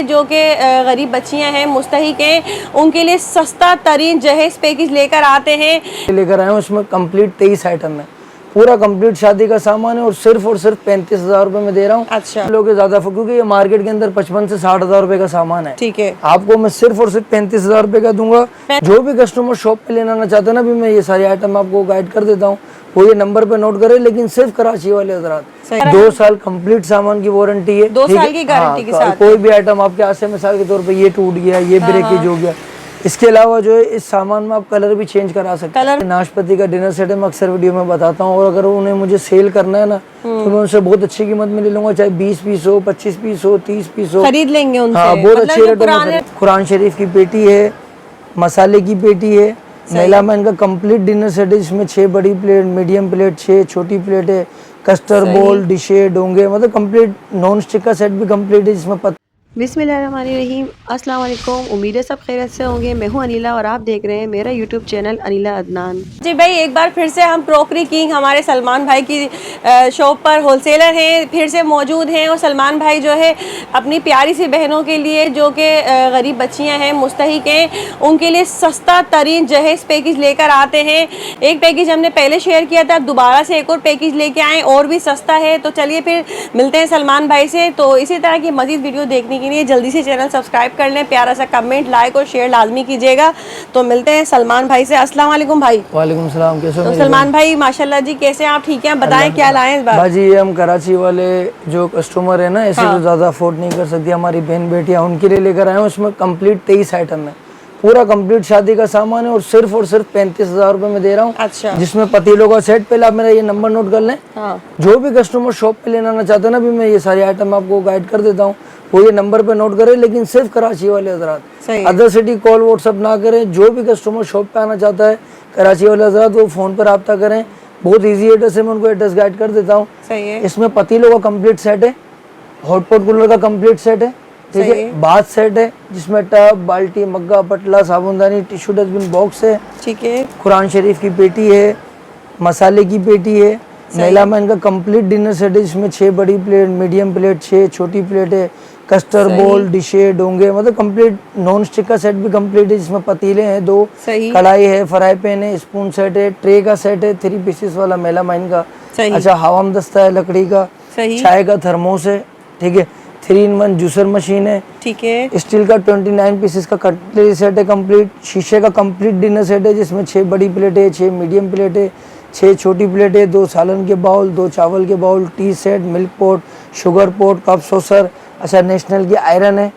जो कि गरीब बच्चियां हैं, मुस्तहिक हैं, उनके लिए सस्ता तरीन जहेज पैकेज लेकर आते हैं। लेकर आए हूँ, उसमें कंप्लीट 23 आइटम है, पूरा कंप्लीट शादी का सामान है और सिर्फ 35,000 रुपए में दे रहा हूँ। अच्छा, लोग ज्यादा, क्योंकि ये मार्केट के अंदर 55 से 60,000 रुपए का सामान है। ठीक है, आपको मैं सिर्फ 35,000 रुपए का दूंगा। जो भी कस्टमर शॉप पे लेना चाहता है ना, भी मैं ये सारे आइटम आपको गाइड कर देता हूँ, वो ये नंबर पे नोट करे। लेकिन सिर्फ कराची वाले हजरात, 2 साल कंप्लीट सामान की वारंटी है, 2 साल की गारंटी के साथ। कोई भी आइटम आपके हाथ से मिसाल के तौर पे ये टूट गया, ये ब्रेकेज हो गया, इसके अलावा जो है इस सामान में आप कलर भी चेंज करा सकते हैं। नाशपाती का डिनर सेट है, मैं अक्सर वीडियो में बताता हूँ, और अगर उन्हें मुझे सेल करना है ना, तो मैं उनसे बहुत अच्छी कीमत में ले लूंगा, चाहे 20 पीस हो, 25 पीस हो, 30 पीस हो, खरीद लेंगे उनसे। हाँ, बहुत अच्छे रेटों में। कुरान शरीफ की पेटी है, मसाले की पेटी है, मेलामैन का कंप्लीट डिनर सेट है, जिसमें 6 बड़ी प्लेट, मीडियम प्लेट, 6 छोटी प्लेट है, कस्टर्ड बोल, डिशे, डोंगे, मतलब कंप्लीट नॉन स्टिक का सेट भी कंप्लीट है, जिसमें बिस्मिल्लाहिर्रहमानिर्रहीम, अस्सलाम वालेकुम। उम्मीद है सब खैरियत से होंगे। मैं हूं अनिला और आप देख रहे हैं मेरा यूट्यूब चैनल अनिला अदनान। जी भाई, एक बार फिर से हम क्रॉकरी किंग हमारे सलमान भाई की शॉप पर होलसेलर हैं, फिर से मौजूद हैं। और सलमान भाई जो है अपनी प्यारी सी बहनों के लिए, जो कि गरीब बच्चियां हैं, मुस्तहिक हैं, उनके लिए सस्ता तरीन जहेज पैकेज लेकर आते हैं। एक पैकेज हमने पहले शेयर किया था, अब दोबारा से एक और पैकेज लेके आए और भी सस्ता है। तो चलिए फिर मिलते हैं सलमान भाई से। तो इसी तरह की मज़ीद वीडियो देखने के लिए जल्दी से चैनल सब्सक्राइब कर लें, प्यारा सा कमेंट, लाइक और शेयर लाजमी कीजिएगा। तो मिलते हैं सलमान भाई से। अस्सलाम वालेकुम भाई। वालेकुम सलाम। कैसे हो? तो सलमान भाई माशाल्लाह जी, कैसे हैं आप? ठीक हैं? बताएं क्या लाए इस बार? बाजी, ये हम कराची वाले जो कस्टमर है ना, ऐसे तो ज्यादा अफोर्ड नहीं कर सकती, हमारी बहन बेटियां, उनके लिए लेकर आए हैं। उसमें कंप्लीट 23 आइटम है, पूरा कंप्लीट शादी का सामान है, और सिर्फ 35,000 रुपए में दे रहा हूँ। अच्छा, जिसमें पतीलों का सेट, पहले आप मेरा ये नंबर नोट कर लें। हाँ। जो भी कस्टमर शॉप पे लेना चाहता है ना, भी मैं ये सारे आइटम आपको गाइड कर देता हूँ, वो ये नंबर पे नोट करे। लेकिन सिर्फ कराची वाले हजरात, अदर सिटी कॉल व्हाट्सअप ना करें। जो भी कस्टमर शॉप पे आना चाहता है, कराची वाले हजरात, वो फोन पर रब्ता करें। बहुत इजी एड्रेस है, मैं उनको एड्रेस गाइड कर देता हूँ। इसमें पतीलों का कंप्लीट सेट है, हॉटपॉट कूलर का कंप्लीट सेट है, ठीक है, बाथ सेट है, जिसमें टब, बाल्टी, मग्गा, पटला, साबुनदानी, टिश्यू, डस्टबिन बॉक्स है, ठीक है, कुरान शरीफ की पेटी है, मसाले की पेटी है, मेलामैन का कंप्लीट डिनर सेट है, जिसमें 6 बड़ी प्लेट, मीडियम प्लेट, 6 छोटी प्लेट है, कस्टर्ड बोल, डिशे, डोंगे, मतलब कंप्लीट नॉन स्टिक का सेट भी कंप्लीट है, जिसमें पतीले हैं 2, कढ़ाई है, फ्राई पैन है, स्पून सेट है, ट्रे का सेट है, 3 पीसेस वाला मेलामैन का, अच्छा, हवाम दस्ता है लकड़ी का, चाय का थर्मोस है, ठीक है, 3-in-1 जूसर मशीन है, ठीक है, स्टील का 29 पीसेस का कटलरी सेट है कंप्लीट, शीशे का कंप्लीट डिनर सेट है, जिसमें 6 बड़ी प्लेट है, 6 मीडियम प्लेट है, 6 छोटी प्लेट है, 2 सालन के बाउल, 2 चावल के bowl, tea set, milk pot, sugar pot, cup saucer, अच्छा, नेशनल की आयरन है,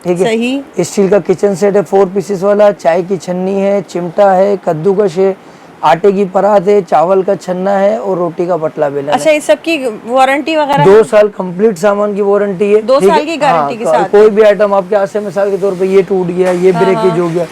ठीक है, स्टील का किचन सेट है 4 पीसेस वाला, चाय की छन्नी है, चिमटा है, कद्दूकश है, आटे की परात है, चावल का छन्ना है, और रोटी का पटला बेलन। अच्छा, इस सब की वारंटी वगैरह? 2 साल कंप्लीट सामान की वारंटी है, 2 साल की गारंटी के साथ। कोई भी आइटम आपके हाथ से मिसाल के तौर पे ये टूट गया, ये ब्रेकेज हो गया,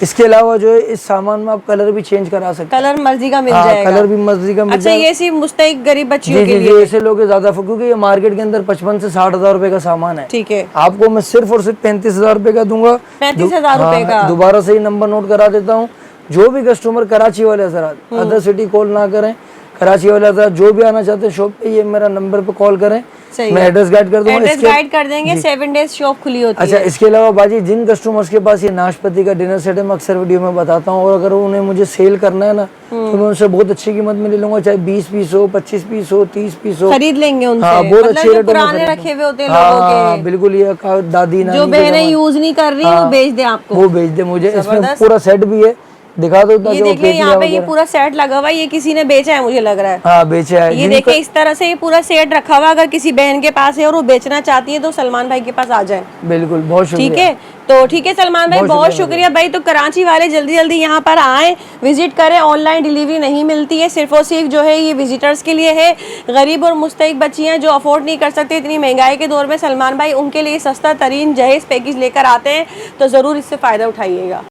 इसके अलावा जो है इस सामान में आप कलर भी चेंज करा सकते हैं, कलर मर्जी का मिल जाएगा, कलर भी मर्जी का मिल जाएगा। अच्छा, ये सिर्फ मुस्तहिक गरीब बच्चियों के लिए, ऐसे लोग ज्यादा, क्योंकि ये मार्केट के अंदर 55 से 60,000 रुपए का सामान है, ठीक है। आपको मैं सिर्फ 35,000 रुपए का दूंगा। 35,000 रुपए का। दोबारा से ही नंबर नोट करा देता हूँ। जो भी कस्टमर कराची वाले हजरात, अदर सिटी कॉल ना करें, कराची वाले हजरात जो भी आना चाहते हैं शॉप पे, ये मेरा नंबर पे कॉल करें, मैं एड्रेस गाइड कर दूंगा, एड्रेस गाइड कर देंगे। 7 डेज शॉप खुली होती है। अच्छा, इसके अलावा बाजी, जिन कस्टमर्स के पास ये नाशपाती का डिनर सेट है, मैं अक्सर वीडियो में बताता हूँ, और अगर उन्हें मुझे सेल करना है ना, तो मैं उनसे बहुत अच्छी कीमत में ले लूंगा, चाहे 20 पीस हो, 25 पीस हो, 30 पीस हो, खरीद लेंगे उनसे। हाँ, बहुत अच्छे रेटों में पुराने रखे हुए होते हैं लोगों के, बिल्कुल, ये दादी नानी जो बहनें यूज नहीं कर रही, वो बेच दे आपको, वो बेच दे मुझे। इसमें पूरा सेट भी है, दिखा दो। ये देखिए, यहाँ पे ये पूरा सेट लगा हुआ है, ये किसी ने बेचा है, मुझे लग रहा है। हाँ, बेचा है। ये देखिए, इस तरह से ये पूरा सेट रखा हुआ, अगर किसी बहन के पास है और वो बेचना चाहती है, तो सलमान भाई के पास आ जाए। बिल्कुल, बहुत शुक्रिया। ठीक है, तो ठीक है सलमान भाई, बहुत शुक्रिया भाई। तो कराची वाले जल्दी जल्दी यहाँ पर आए, विजिट करें। ऑनलाइन डिलीवरी नहीं मिलती है, सिर्फ और सिर्फ जो है ये विजिटर्स के लिए है। गरीब और मुस्तहिक बच्चियाँ जो अफोर्ड नहीं कर सकते इतनी महंगाई के दौर में, सलमान भाई उनके लिए सस्ता तरीन जहेज पैकेज लेकर आते हैं, तो जरूर इससे फायदा उठाइएगा।